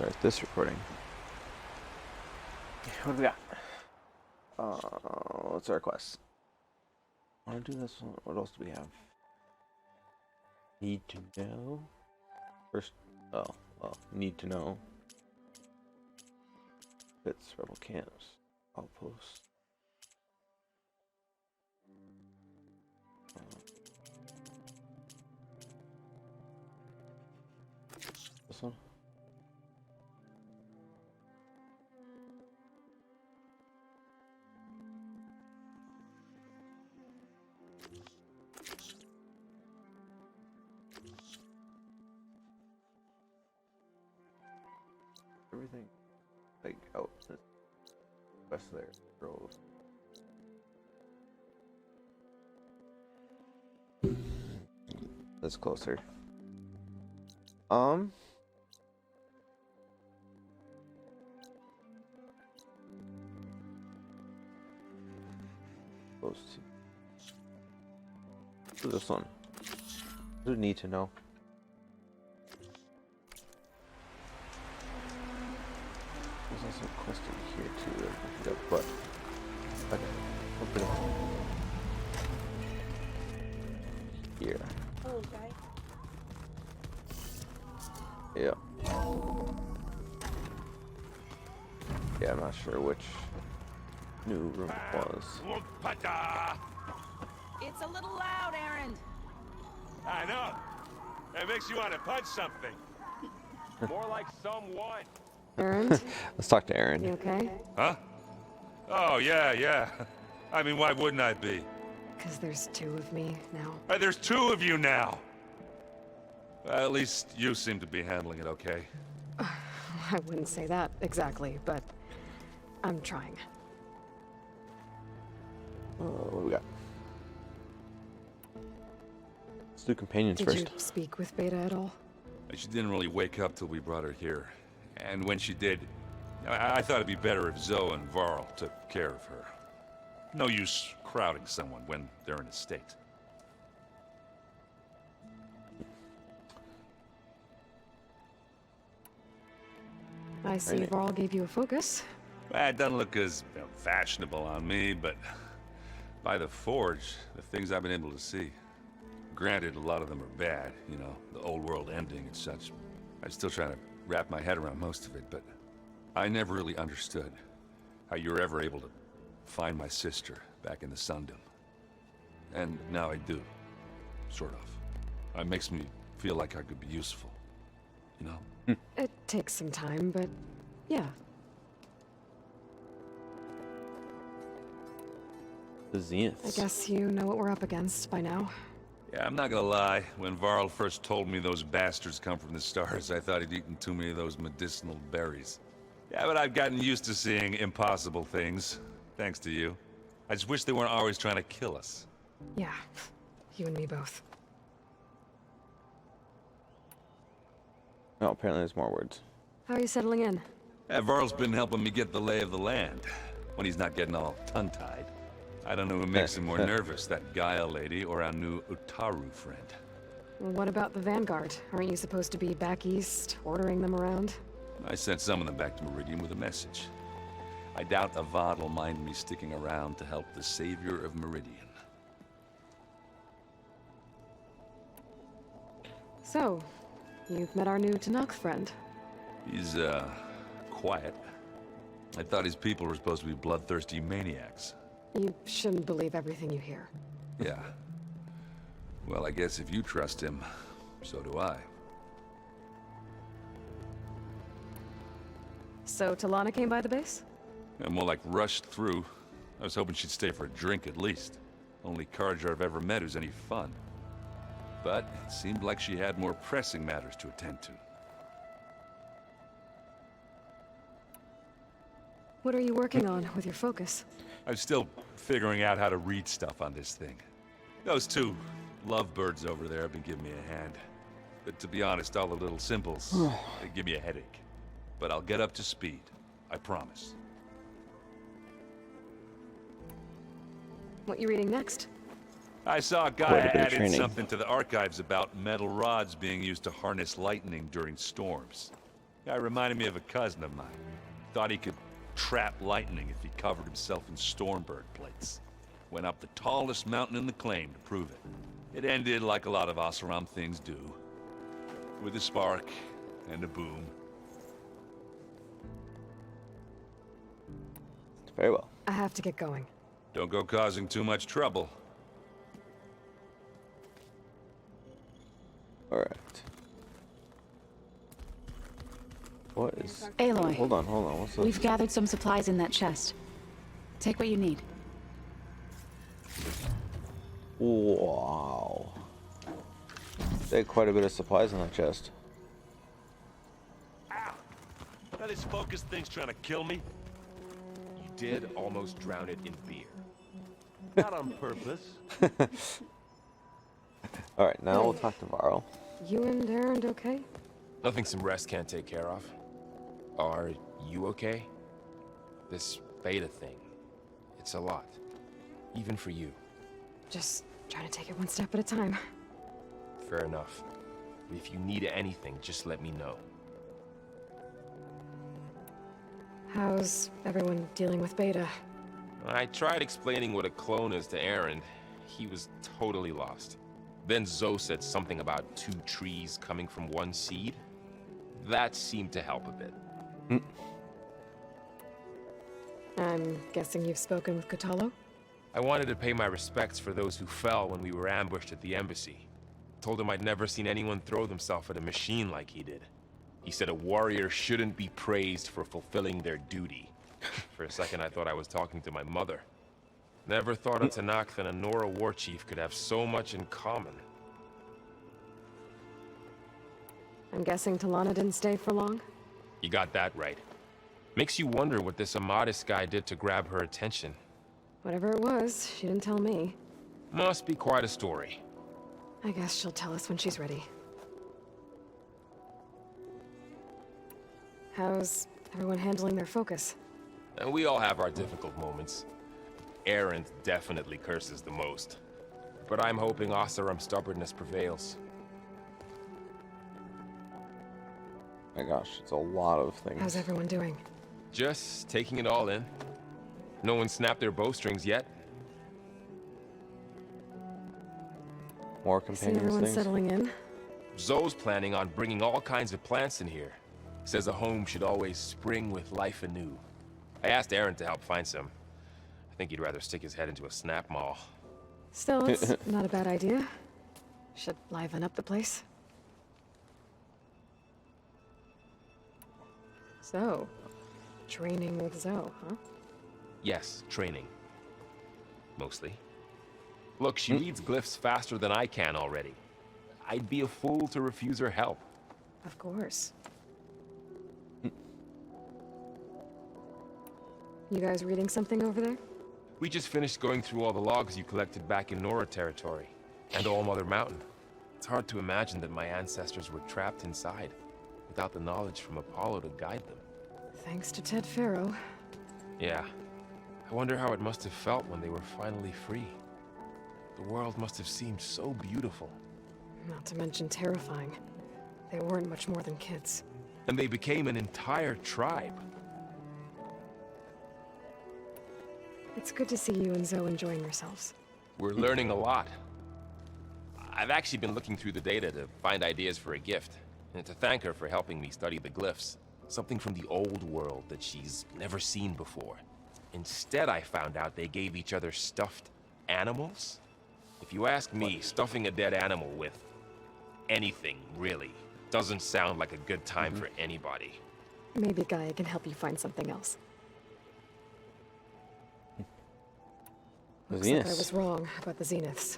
start this recording. What do we got? What's our quest? I want to do this one. What else do we have? Need to know. First, well, need to know. Fits rebel camps. Outposts. This one. Everything like out the west there road. That's closer. Close to this one. What do we need to know? There's also a quest in here too. Yep, but okay, open it here. Oh, guy. Yeah. Yeah, I'm not sure which new room it was. It's a little loud, Aaron. I know. That makes you want to punch something. More like someone. Aaron? Let's talk to Aaron. You okay? Huh? Oh, yeah. I mean, why wouldn't I be? Because there's two of me now. There's two of you now. At least you seem to be handling it okay. I wouldn't say that exactly, but I'm trying. What do we got? Let's do companions Did first. you speak with Beta at all? She didn't really wake up till we brought her here. And when she did, I thought it'd be better if Zoe and Varl took care of her. No use crowding someone when they're in a state. I see Right. Varl gave you a focus. It doesn't look as fashionable on me, but by the Forge, the things I've been able to see. Granted, a lot of them are bad, you know, the old world ending and such. I'm still trying to wrap my head around most of it, but I never really understood how you were ever able to find my sister back in the Sundom. And now I do, sort of. It makes me feel like I could be useful, you know? It takes some time, but yeah. The Zeniths. I guess you know what we're up against by now. Yeah, I'm not gonna lie. When Varl first told me those bastards come from the stars, I thought he'd eaten too many of those medicinal berries. Yeah, but I've gotten used to seeing impossible things, thanks to you. I just wish they weren't always trying to kill us. Yeah, you and me both. No, apparently there's more words. How are you settling in? Yeah, Varl's been helping me get the lay of the land, when he's not getting all tongue-tied. I don't know who makes him more nervous, that GAIA lady or our new Utaru friend. What about the Vanguard? Aren't you supposed to be back east, ordering them around? I sent some of them back to Meridian with a message. I doubt Avad will mind me sticking around to help the savior of Meridian. So, you've met our new Tanakh friend. He's, quiet. I thought his people were supposed to be bloodthirsty maniacs. You shouldn't believe everything you hear. Yeah. Well, I guess if you trust him, so do I. So, Talana came by the base? And more like rushed through. I was hoping she'd stay for a drink at least. Only Carja I've ever met who's any fun. But it seemed like she had more pressing matters to attend to. What are you working on with your focus? I'm still figuring out how to read stuff on this thing. Those two lovebirds over there have been giving me a hand. But to be honest, all the little symbols, they give me a headache. But I'll get up to speed. I promise. What you reading next? I saw Quite a GAIA bit of added training. something to the archives about metal rods being used to harness lightning during storms. Guy reminded me of a cousin of mine. Thought he could trap lightning if he covered himself in Stormbird plates. Went up the tallest mountain in the claim to prove it. It ended like a lot of Oseram things do. With a spark and a boom. Very well. I have to get going. Don't go causing too much trouble. Alright. What is... Aloy, Hold on. What's this? we've gathered some supplies in that chest. Take what you need. Wow. They had quite a bit of supplies in that chest. Ow! Now this focus thing's trying to kill me. You did almost drown it in beer. Not on purpose. Alright, now we'll talk to Varl. You and Aaron okay? Nothing some rest can't take care of. Are you okay? This beta thing, it's a lot. Even for you. Just trying to take it one step at a time. Fair enough. If you need anything, just let me know. How's everyone dealing with Beta? I tried explaining what a clone is to Aaron. He was totally lost. Then Zoe said something about 2 trees coming from 1 seed. That seemed to help a bit. I'm guessing you've spoken with Kotallo? I wanted to pay my respects for those who fell when we were ambushed at the embassy. Told him I'd never seen anyone throw themselves at a machine like he did. He said a warrior shouldn't be praised for fulfilling their duty. For a second I thought I was talking to my mother. Never thought a Tanakh and a Nora war chief could have so much in common. I'm guessing Talana didn't stay for long? You got that right. Makes you wonder what this Amadis guy did to grab her attention. Whatever it was, she didn't tell me. Must be quite a story. I guess she'll tell us when she's ready. How's everyone handling their focus? And we all have our difficult moments. Aaron definitely curses the most. But I'm hoping Oseram's stubbornness prevails. My gosh, it's a lot of things. How's everyone doing? Just taking it all in. No one snapped their bowstrings yet. More See companions everyone things? settling in? Zoe's planning on bringing all kinds of plants in here. Says a home should always spring with life anew. I asked Aaron to help find some. I think he'd rather stick his head into a snap mall. Still, it's not a bad idea. Should liven up the place. So, training with Zoe, huh? Yes, training. Mostly. Look, she reads glyphs faster than I can already. I'd be a fool to refuse her help. Of course. You guys reading something over there? We just finished going through all the logs you collected back in Nora territory, and All Mother Mountain. It's hard to imagine that my ancestors were trapped inside, without the knowledge from Apollo to guide them. Thanks to Ted Farrow. Yeah. I wonder how it must have felt when they were finally free. The world must have seemed so beautiful. Not to mention terrifying. They weren't much more than kids. And they became an entire tribe. It's good to see you and Zoe enjoying yourselves. We're learning a lot. I've actually been looking through the data to find ideas for a gift, and to thank her for helping me study the glyphs. Something from the old world that she's never seen before. Instead, I found out they gave each other stuffed animals. If you ask me, stuffing a dead animal with anything, really, doesn't sound like a good time for anybody. Maybe Gaia can help you find something else. Looks like I was wrong about the Zeniths.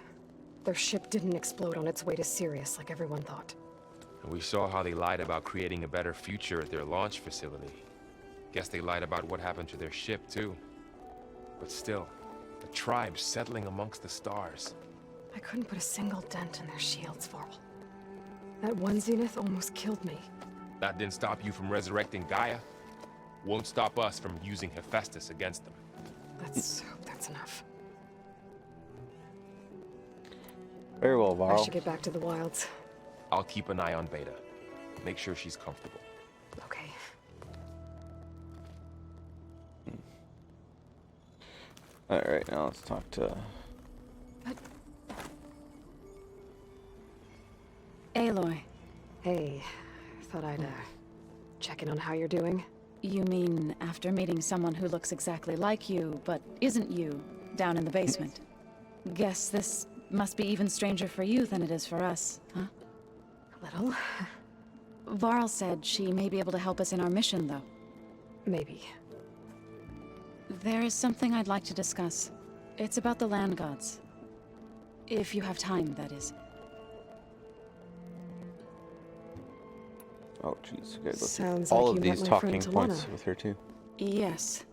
Their ship didn't explode on its way to Sirius like everyone thought. And we saw how they lied about creating a better future at their launch facility. Guess they lied about what happened to their ship, too. But still, the tribe settling amongst the stars. I couldn't put a single dent in their shields, Varl. That one Zenith almost killed me. That didn't stop you from resurrecting Gaia. Won't stop us from using Hephaestus against them. Let's hope that's enough. Very well, I Varl. should get back to the wilds. I'll keep an eye on Beta. Make sure she's comfortable. Okay. Alright, now let's talk to... Aloy, Hey, thought I'd check in on how you're doing. you mean after meeting someone who looks exactly like you, but isn't you, down in the basement? Guess this must be even stranger for you than it is for us, huh? A little. Varl said she may be able to help us in our mission, though. Maybe. There is something I'd like to discuss. It's about the land gods. If you have time, that is. Oh, jeez. Okay, let's Sounds all like of you these met my talking friend points Tawana. with her, too. Yes.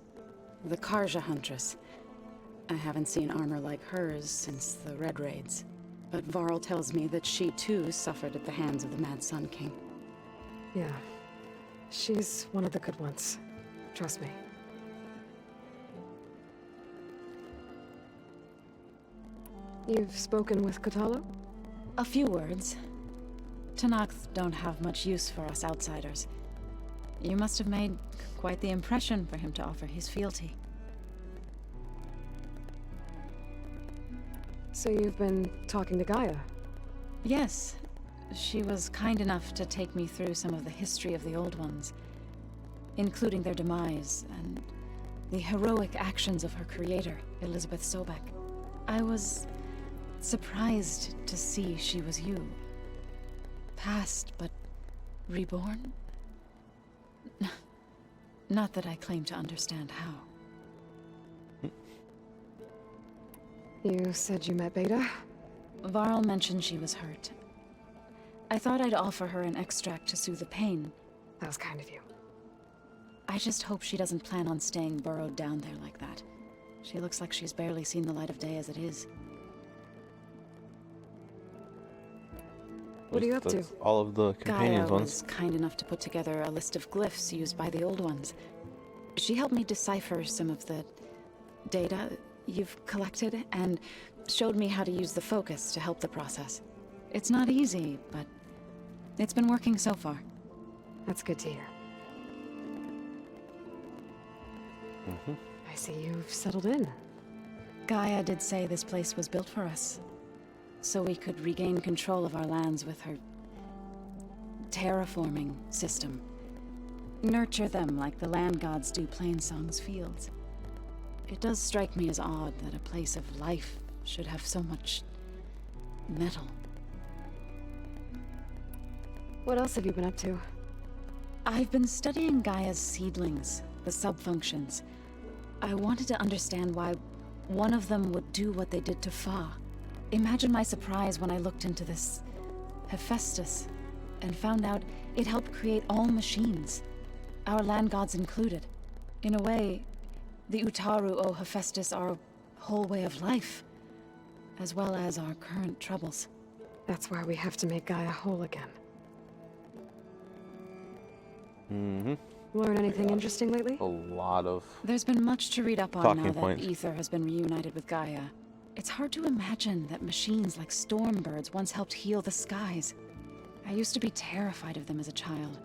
The Karja Huntress. I haven't seen armor like hers since the Red Raids. But Varl tells me that she too suffered at the hands of the Mad Sun King. Yeah. She's one of the good ones. Trust me. You've spoken with Kotallo? A few words. Tenakth don't have much use for us outsiders. You must have made quite the impression for him to offer his fealty. So you've been talking to GAIA? Yes. She was kind enough to take me through some of the history of the Old Ones, including their demise and the heroic actions of her creator, Elizabeth Sobek. I was surprised to see she was you. Past, but reborn? Not that I claim to understand how. You said you met Beta? Varl mentioned she was hurt. I thought I'd offer her an extract to soothe the pain. That was kind of you. I just hope she doesn't plan on staying burrowed down there like that. She looks like she's barely seen the light of day as it is. What are you up to? That's all of the GAIA companions was ones. kind enough to put together a list of glyphs used by the Old Ones. She helped me decipher some of the data you've collected and showed me how to use the focus to help the process. It's not easy, but it's been working so far. That's good to hear. I see you've settled in. GAIA did say this place was built for us, so we could regain control of our lands with her terraforming system. Nurture them like the land gods do Plainsong's fields. It does strike me as odd that a place of life should have so much metal. What else have you been up to? I've been studying Gaia's seedlings, the subfunctions. I wanted to understand why one of them would do what they did to Fa. Imagine my surprise when I looked into this Hephaestus and found out it helped create all machines, our land gods included. In a way, the Utaru owe Hephaestus our whole way of life, as well as our current troubles. That's why we have to make Gaia whole again. Learn anything interesting lately? A lot of... There's been much to read up on Talking now that points. Ether has been reunited with Gaia. It's hard to imagine that machines like stormbirds once helped heal the skies. I used to be terrified of them as a child.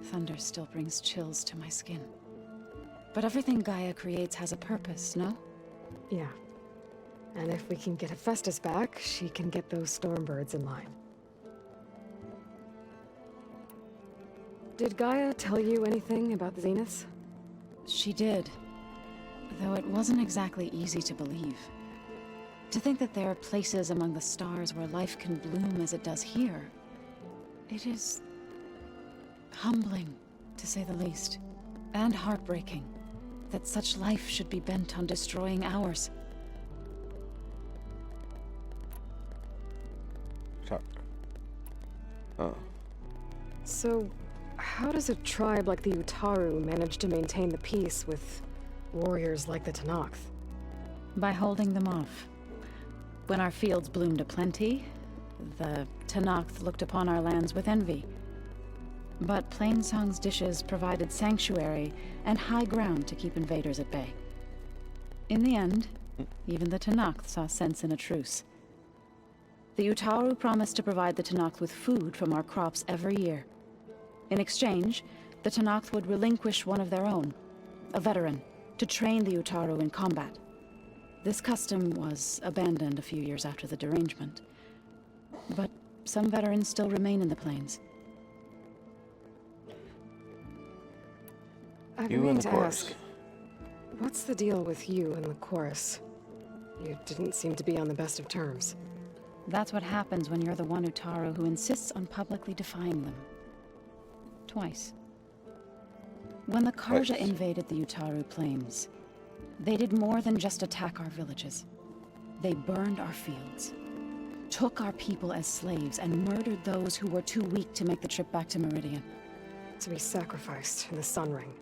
Thunder still brings chills to my skin. But everything Gaia creates has a purpose, no? Yeah. And if we can get Hephaestus back, she can get those stormbirds in line. Did Gaia tell you anything about the Zeniths? She did. Though it wasn't exactly easy to believe. To think that there are places among the stars where life can bloom as it does here. It is humbling, to say the least. And heartbreaking that such life should be bent on destroying ours. Talk. Oh. So, how does a tribe like the Utaru manage to maintain the peace with warriors like the Tenakth? By holding them off. When our fields bloomed aplenty, the Tenakth looked upon our lands with envy. But Plainsong's dishes provided sanctuary and high ground to keep invaders at bay. In the end, even the Tenakth saw sense in a truce. The Utaru promised to provide the Tenakth with food from our crops every year. In exchange, the Tenakth would relinquish one of their own, a veteran, to train the Utaru in combat. This custom was abandoned a few years after the derangement. But some veterans still remain in the plains. I've You been and meaning the to chorus. ask, what's the deal with you and the chorus? You didn't seem to be on the best of terms. That's what happens when you're the one Utaru who insists on publicly defying them. Twice. When the Karja Twice. invaded the Utaru plains, they did more than just attack our villages. They burned our fields, took our people as slaves, and murdered those who were too weak to make the trip back to Meridian. To be sacrificed in the Sun Ring.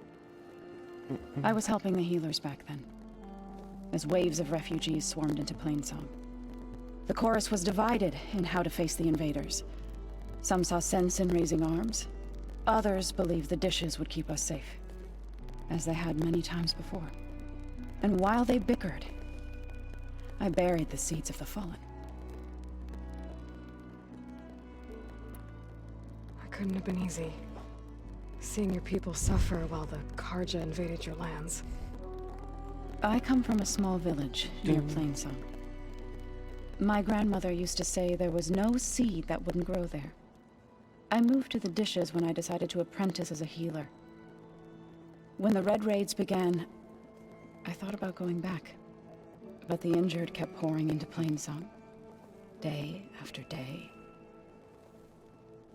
I was helping the healers back then, as waves of refugees swarmed into Plainsong. The chorus was divided in how to face the invaders. Some saw sense in raising arms. Others believed the dishes would keep us safe, as they had many times before. And while they bickered, I buried the seeds of the fallen. It couldn't have been easy. Seeing your people suffer while the Karja invaded your lands. I come from a small village near Plainsong. My grandmother used to say there was no seed that wouldn't grow there. I moved to the dishes when I decided to apprentice as a healer. When the Red Raids began, I thought about going back. But the injured kept pouring into Plainsong, day after day.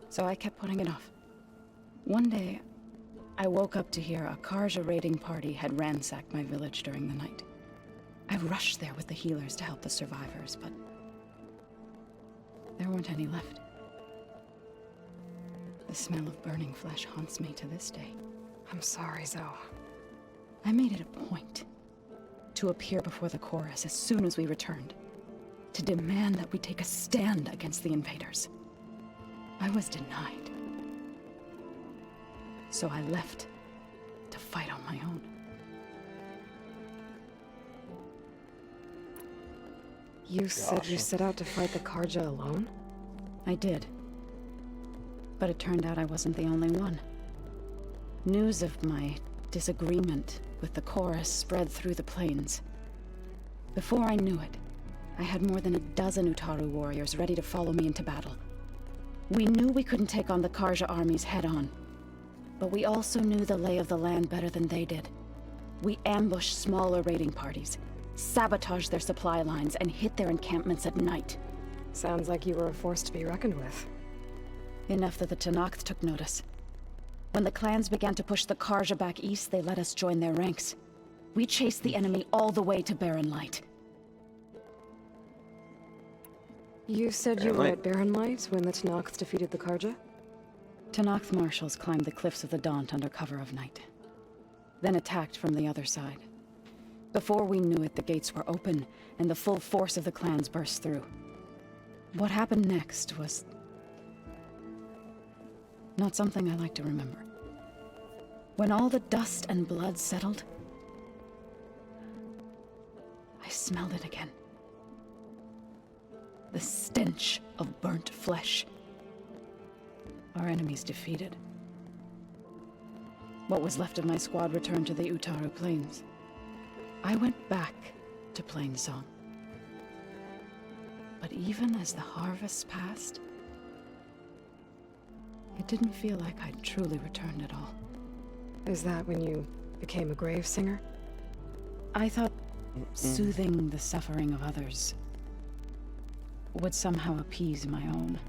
So I kept putting it off. One day, I woke up to hear a Karja raiding party had ransacked my village during the night. I rushed there with the healers to help the survivors, but there weren't any left. The smell of burning flesh haunts me to this day. I'm sorry, Zoe. I made it a point to appear before the chorus as soon as we returned, to demand that we take a stand against the invaders. I was denied. So I left to fight on my own. You said you set out to fight the Karja alone? I did. But it turned out I wasn't the only one. News of my disagreement with the chorus spread through the plains. Before I knew it, I had more than a dozen Utaru warriors ready to follow me into battle. We knew we couldn't take on the Karja armies head-on, but we also knew the lay of the land better than they did. We ambushed smaller raiding parties, sabotaged their supply lines, and hit their encampments at night. Sounds like you were a force to be reckoned with. Enough that the Tenakth took notice. When the clans began to push the Karja back east, they let us join their ranks. We chased the enemy all the way to Barren Light. You said you were at Barren Light when the Tenakth defeated the Karja? Tenakth marshals climbed the cliffs of the Daunt under cover of night, then attacked from the other side. Before we knew it, the gates were open, and the full force of the clans burst through. What happened next was not something I like to remember. When all the dust and blood settled, I smelled it again. The stench of burnt flesh. Our enemies defeated. What was left of my squad returned to the Utaru Plains. I went back to Plainsong. But even as the harvest passed, it didn't feel like I'd truly returned at all. Is that when you became a grave singer? I thought soothing the suffering of others would somehow appease my own.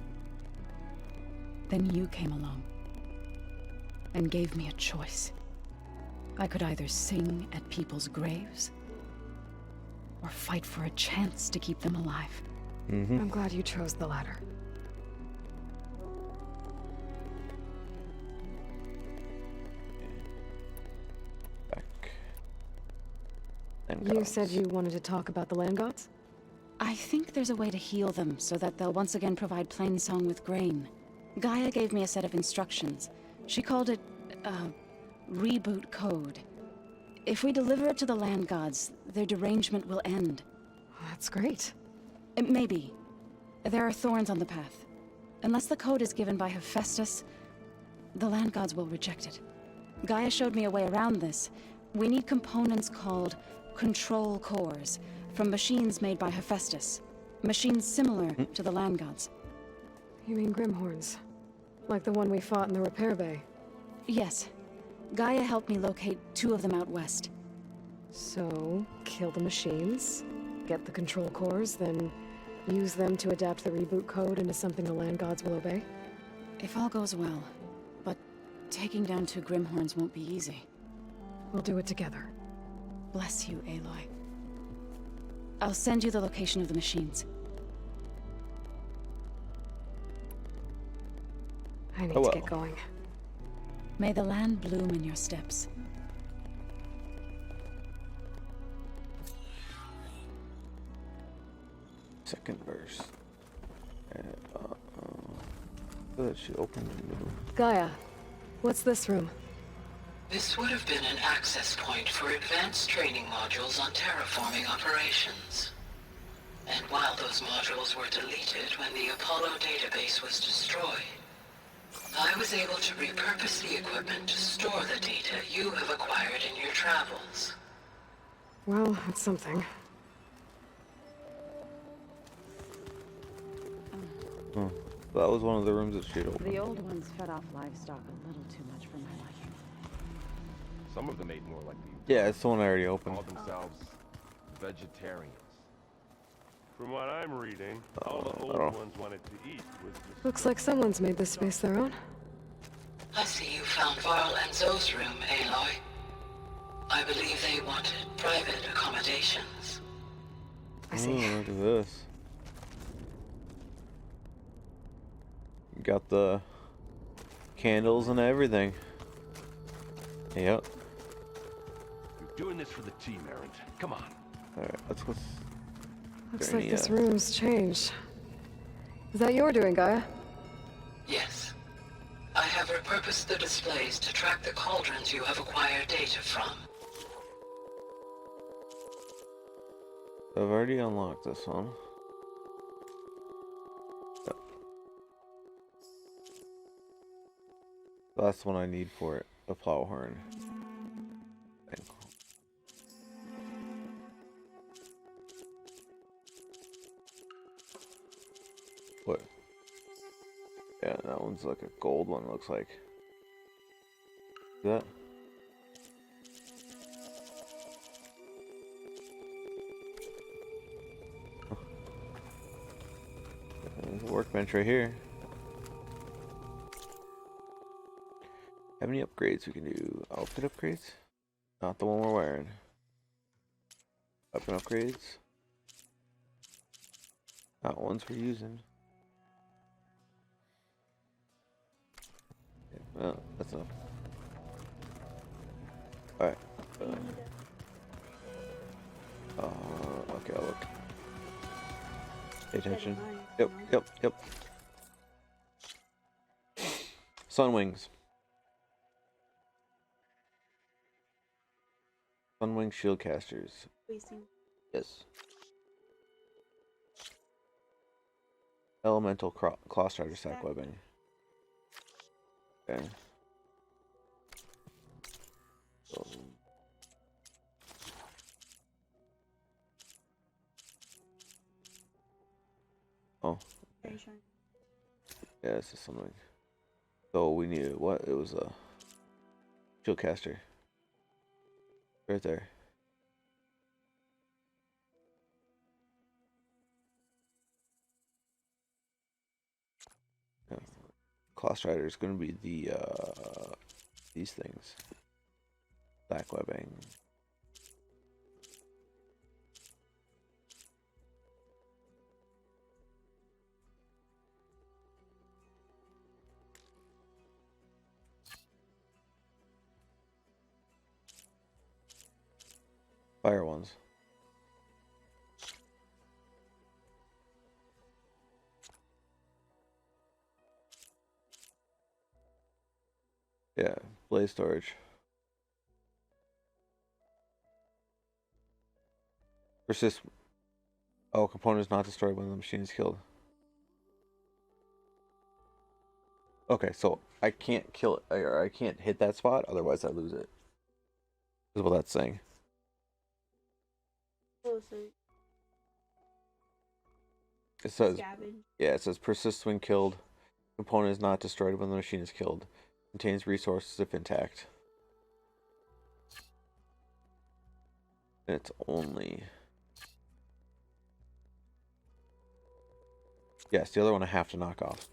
Then you came along and gave me a choice. I could either sing at people's graves or fight for a chance to keep them alive. I'm glad you chose the latter. Back. And You gods. said you wanted to talk about the land gods? I think there's a way to heal them so that they'll once again provide Plainsong with grain. Gaia gave me a set of instructions. She called it, reboot code. If we deliver it to the land gods, their derangement will end. That's great. Maybe. There are thorns on the path. Unless the code is given by Hephaestus, the land gods will reject it. Gaia showed me a way around this. We need components called control cores. from machines made by Hephaestus. Machines similar to the land gods. You mean Grimhorns? Like the one we fought in the repair bay? Yes. Gaia helped me locate 2 of them out west. So, kill the machines, get the control cores, then use them to adapt the reboot code into something the land gods will obey? If all goes well. But taking down 2 Grimhorns won't be easy. We'll do it together. Bless you, Aloy. I'll send you the location of the machines. I need Oh, to well. get going. May the land bloom in your steps. Second verse. That she opened a new. Gaia, what's this room? This would have been an access point for advanced training modules on terraforming operations. And while those modules were deleted when the Apollo database was destroyed, I was able to repurpose the equipment to store the data you have acquired in your travels. Well, that's something. Oh, that was one of the rooms that she had opened. The old ones fed off livestock a little too much for my liking. Some of them ate more like the Yeah, it's the one I already opened. called themselves vegetarians. From what I'm reading, all the I old don't- ones wanted to eat was the Looks like someone's made this space their own. I see you found Varl and Zoe's room, Aloy. I believe they wanted private accommodations. I see. Oh, look at this. Got the candles and everything. Yep. You're doing this for the team, Errant. Come on. Alright, let's go. Looks there like any, this room's changed. Is that your doing, Gaia? Yes. I have repurposed the displays to track the cauldrons you have acquired data from. I've already unlocked this one. Yep. That's the one I need for it. The plow horn. And what? Yeah, that one's like a gold one, looks like. That? There's a workbench right here. Have any upgrades we can do? Outfit upgrades? Not the one we're wearing. Weapon upgrades? Not ones we're using. Okay, well, that's enough. Alright. Okay, I'll look. Pay attention. Yep. Sun wings. Sunwing shield casters. Yes. Elemental claw strider stack webbing. Okay. So. Oh. Okay. Yeah, this is something. So we needed what? It was a shield caster. Right there. Yeah. Claw strider is going to be the these things. Black webbing. Fire ones. Yeah, blaze storage. Persist. Oh, component is not destroyed when the machine is killed. Okay, so I can't kill it, or I can't hit that spot, otherwise I lose it. Is what that's saying. It says, Scavenge. yeah, it says persists when killed. Component is not destroyed when the machine is killed. Contains resources if intact. And it's only... Yes, the other one I have to knock off.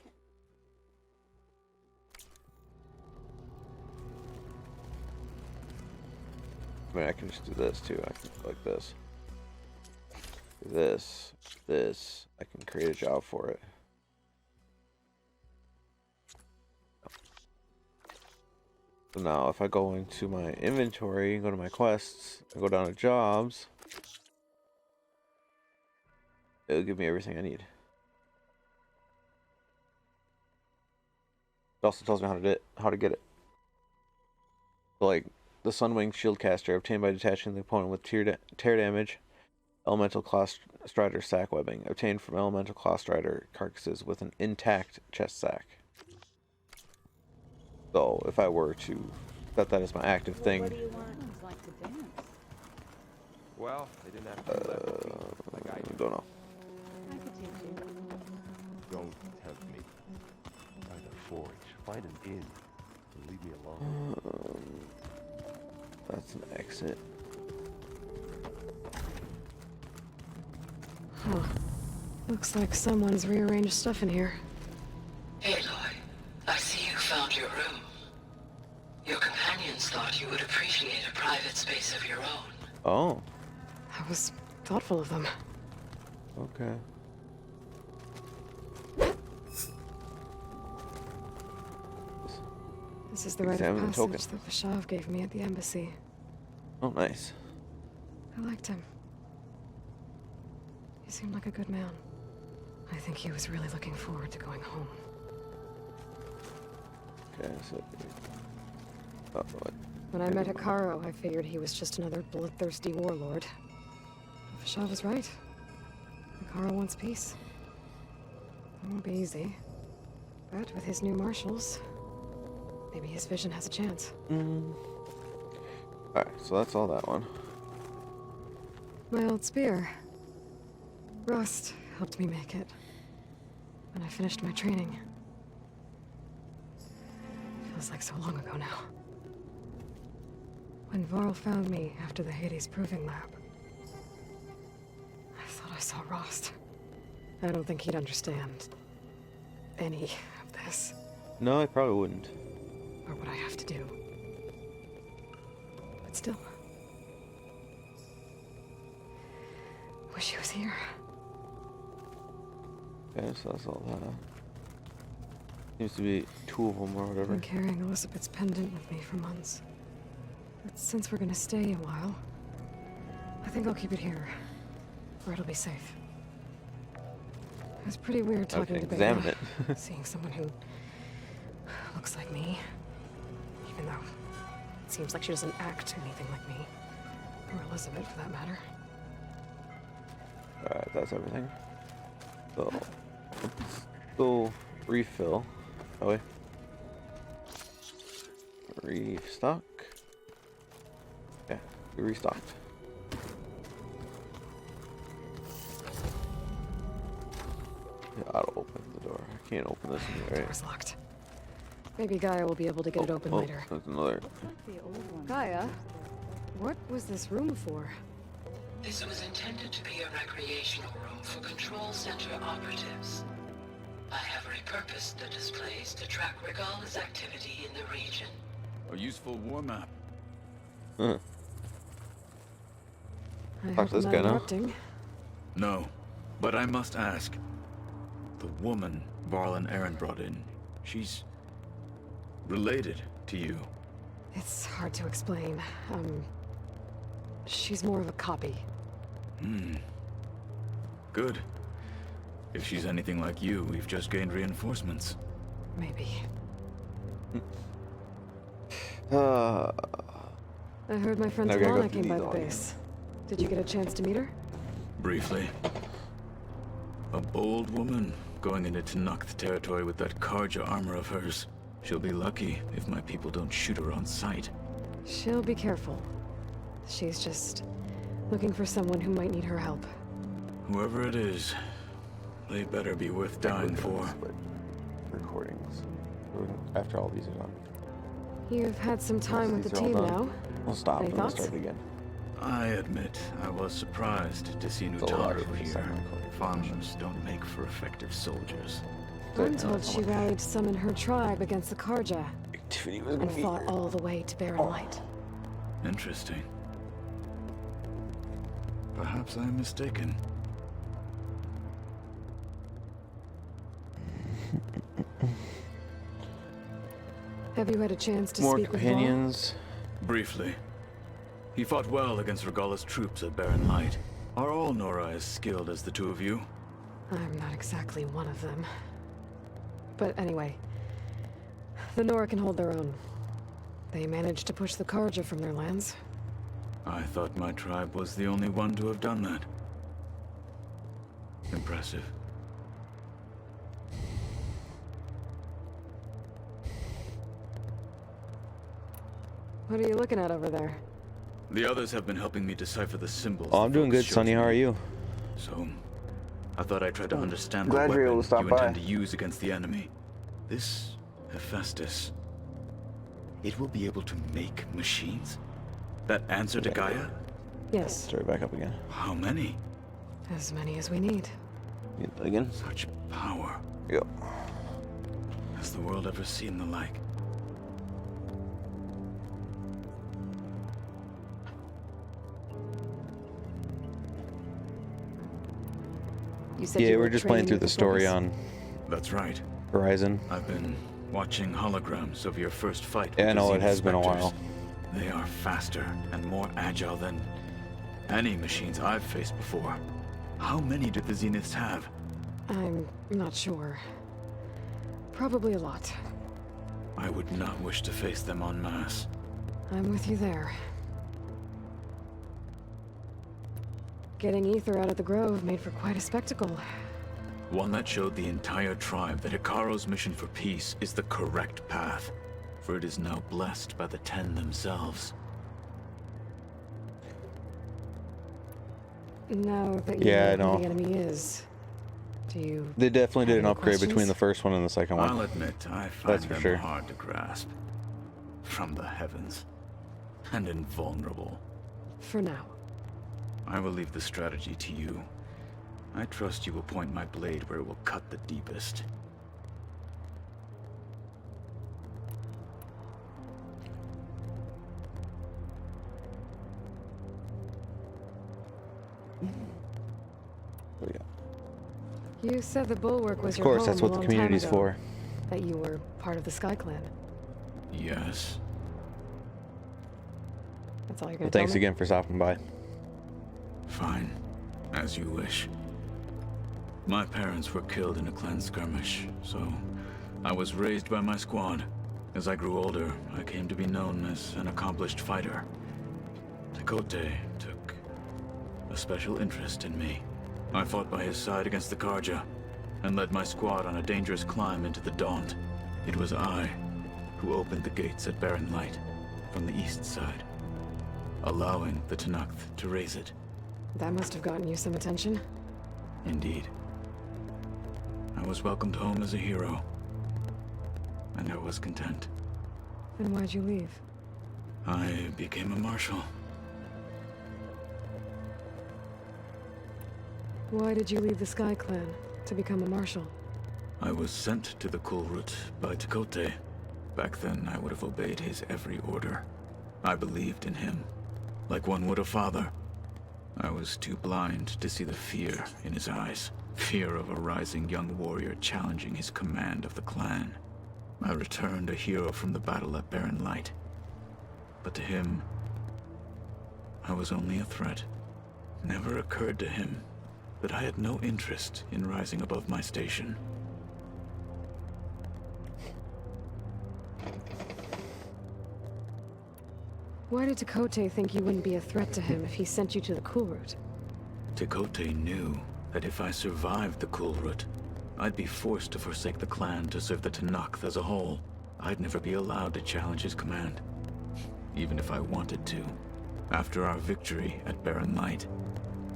I mean, I can just do this too. I can go like this. Do this, this. I can create a job for it. So now, if I go into my inventory and go to my quests, and go down to jobs, it'll give me everything I need. It also tells me how to get it. So, like the Sunwing Shieldcaster obtained by detaching the opponent with tear damage, Elemental Claw Strider sack webbing obtained from Elemental Claw Strider carcasses with an intact chest sack. So if I were to set that as my active thing, What do you want? Like to dance. Well, they didn't have to left with me, like I did. don't know. I could teach you. Don't tempt me. Find a forge. Find an inn. And leave me alone. That's an exit. Huh. Looks like someone's rearranged stuff in here. Aloy, I see you found your room. Your companions thought you would appreciate a private space of your own. Oh, That was thoughtful of them. okay. This is the rite Examine of the passage token. that Vashav gave me at the embassy. Oh, nice. I liked him. He seemed like a good man. I think he was really looking forward to going home. Okay, so... Oh, what? When I met Hikaru, I figured he was just another bloodthirsty warlord. Vashav was right. Hikaru wants peace. It won't be easy. But with his new marshals, maybe his vision has a chance. Alright, so that's all that one. My old spear. Rust helped me make it. When I finished my training. Feels like so long ago now. When Varl found me after the Hades Proving Lab, I thought I saw Rost. I don't think he'd understand any of this, No, I probably wouldn't. or what I have to do. But still, wish he was here. Okay, so that's all that. Seems to be two of them or I've whatever. been carrying Elizabeth's pendant with me for months. But since we're gonna stay a while, I think I'll keep it here, where it'll be safe. It was pretty weird talking Okay, to examine Beta, it. seeing someone who looks like me, even though it seems like she doesn't act anything like me, or Elizabeth for that matter. Alright, that's everything. So, let's go refill. Oh wait. Restock. Yeah, we restocked. Yeah, I'll open the door. I can't open this in here, Door's locked. Maybe Gaia will be able to get it open later. There's another. The old one. Gaia, what was this room for? This was intended to be a recreational room for control center operatives. I have repurposed the displays to track Regala's activity in the region. A useful war map. I Talk hope to this I'm guy not now. interrupting. No, but I must ask. The woman Varl and Aaron brought in, she's related to you. It's hard to explain. She's more of a copy. Good. If she's anything like you, we've just gained reinforcements. Maybe. Uh, I heard my friend Now we gotta go Talana through came by these the all base. Did you get a chance to meet her? Briefly. A bold woman going into Tanakh territory with that Karja armor of hers. She'll be lucky if my people don't shoot her on sight. She'll be careful. She's just looking for someone who might need her help. Whoever it is, They better be worth dying for. But recordings. After all these are done. You've had some time with the These are all team done. now. We'll stop Any and we'll thoughts? start again. I admit, I was surprised to see It's a lot Nutaro for here. semi-recorded Farmers don't make for effective soldiers. I'm told she rallied some in her tribe against the Karja Activity was and gonna be fought here. all the way to Barren Light. Interesting. Perhaps I'm mistaken. Have you had a chance to More speak with companions. Briefly. He fought well against Regala's troops at Barren Light. Are all Nora as skilled as the two of you? Vol? I'm not exactly one of them. But anyway, the Nora can hold their own. They managed to push the Karja from their lands. I thought my tribe was the only one to have done that. Impressive. What are you looking at over there? The others have been helping me decipher the symbols. Oh, I'm the doing folks good, Sonny. showed How are me. you? So, I thought I'd try to understand Glad the you're able weapon to stop you by. intend to use against the enemy. This Hephaestus. It will be able to make machines? That answer to Gaia? Yes, Start back up again. How many? as many as we need. Again? Such power. Yep. Has the world ever seen the like? You said Yeah, you were we're just playing training through with the story focus? on That's right. Horizon. I've been watching holograms of your first fight Yeah, I with the know, it Zenith has been a Spectres. while. They are faster and more agile than any machines I've faced before. How many did the Zeniths have? I'm not sure. Probably a lot. I would not wish to face them en masse. I'm with you there. Getting Ether out of the Grove made for quite a spectacle. One that showed the entire tribe that Hikaro's mission for peace is the correct path, for it is now blessed by the Ten themselves. Now that you Yeah, I know who know. the enemy is, do you... They definitely did Have an any upgrade between questions? the first one and the second one. I'll admit, I find That's for them sure. hard to grasp. From the heavens. And invulnerable. For now. I will leave the strategy to you. I trust you will point my blade where it will cut the deepest. Oh, yeah. You said the Bulwark was Of your course, home that's a what the long community's time ago, for. that you were part of the Sky Clan. Yes. That's all you're Well, gonna tell thanks me? again for stopping by. Fine. As you wish. My parents were killed in a clan skirmish, so I was raised by my squad. As I grew older, I came to be known as an accomplished fighter. Tekote took a special interest in me. I fought by his side against the Karja, and led my squad on a dangerous climb into the Daunt. It was I who opened the gates at Barren Light from the east side, allowing the Tenakth to raise it. That must have gotten you some attention. Indeed. I was welcomed home as a hero, and I was content. Then why'd you leave? I became a marshal. Why did you leave the Sky Clan to become a marshal? I was sent to the Kulrut by Tekote. Back then, I would have obeyed his every order. I believed in him, like one would a father. I was too blind to see the fear in his eyes. Fear of a rising young warrior challenging his command of the clan. I returned a hero from the battle at Barren Light. But to him, I was only a threat. Never occurred to him that I had no interest in rising above my station. Why did Tekote think you wouldn't be a threat to him if he sent you to the Kulrut? Tekote knew that if I survived the Kulrut, I'd be forced to forsake the clan to serve the Tenakth as a whole. I'd never be allowed to challenge his command, even if I wanted to. After our victory at Barren Light,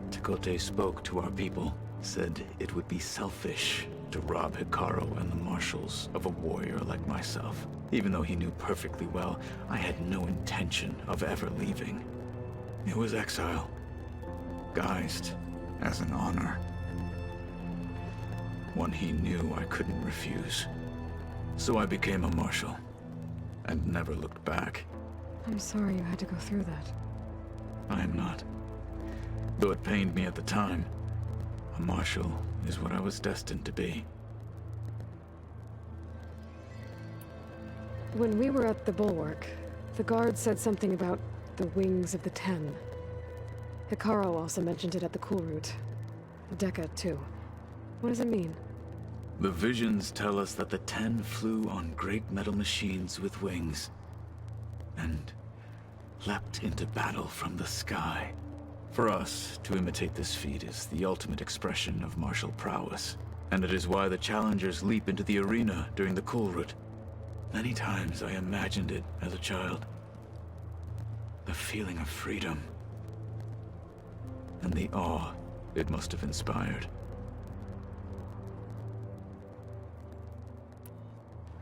Tekote spoke to our people, said it would be selfish to rob Hikaru and the marshals of a warrior like myself, even though he knew perfectly well I had no intention of ever leaving. It was exile, guised as an honor. One he knew I couldn't refuse. So I became a marshal, and never looked back. I'm sorry you had to go through that. I am not. Though it pained me at the time, a marshal is what I was destined to be. When we were at the bulwark, the guard said something about the wings of the Ten. Hikaru also mentioned it at the cool route. Dekka, too. What does it mean? The visions tell us that the Ten flew on great metal machines with wings, and leapt into battle from the sky. For us, to imitate this feat is the ultimate expression of martial prowess, and it is why the challengers leap into the arena during the cool route. Many times I imagined it as a child. The feeling of freedom, and the awe it must have inspired.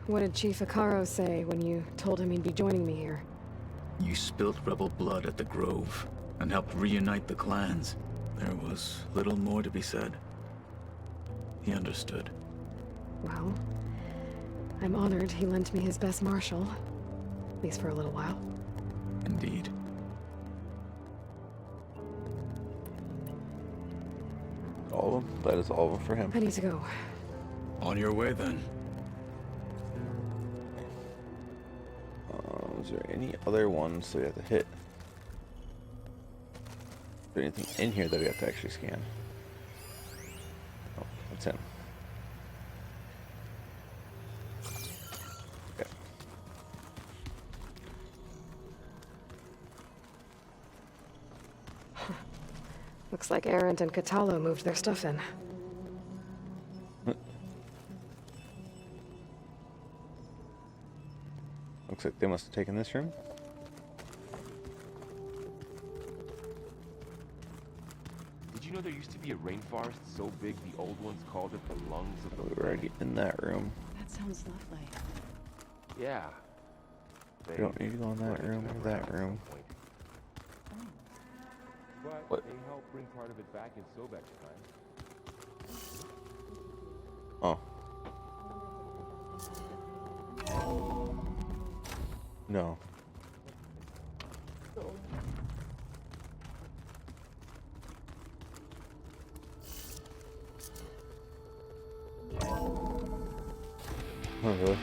What did Chief Hikaru say when you told him he'd be joining me here? You spilt rebel blood at the Grove, and helped reunite the clans. There was little more to be said. He understood. Well, I'm honored he lent me his best marshal. At least for a little while. Indeed. All of them? That is all of them for him. I need to go. On your way, then. Is there any other ones that we have to hit? Is there anything in here that we have to actually scan? Oh, that's him. Okay. Looks like Arendt and Katalo moved their stuff in. Looks like they must have taken this room. Did you know there used to be a rainforest so big the old ones called it the lungs of the We were already in that room. That sounds lovely. Yeah. We don't need to go in that room or that room. But What? they helped bring part of it back in Sobek's time. Oh. No. Oh, really?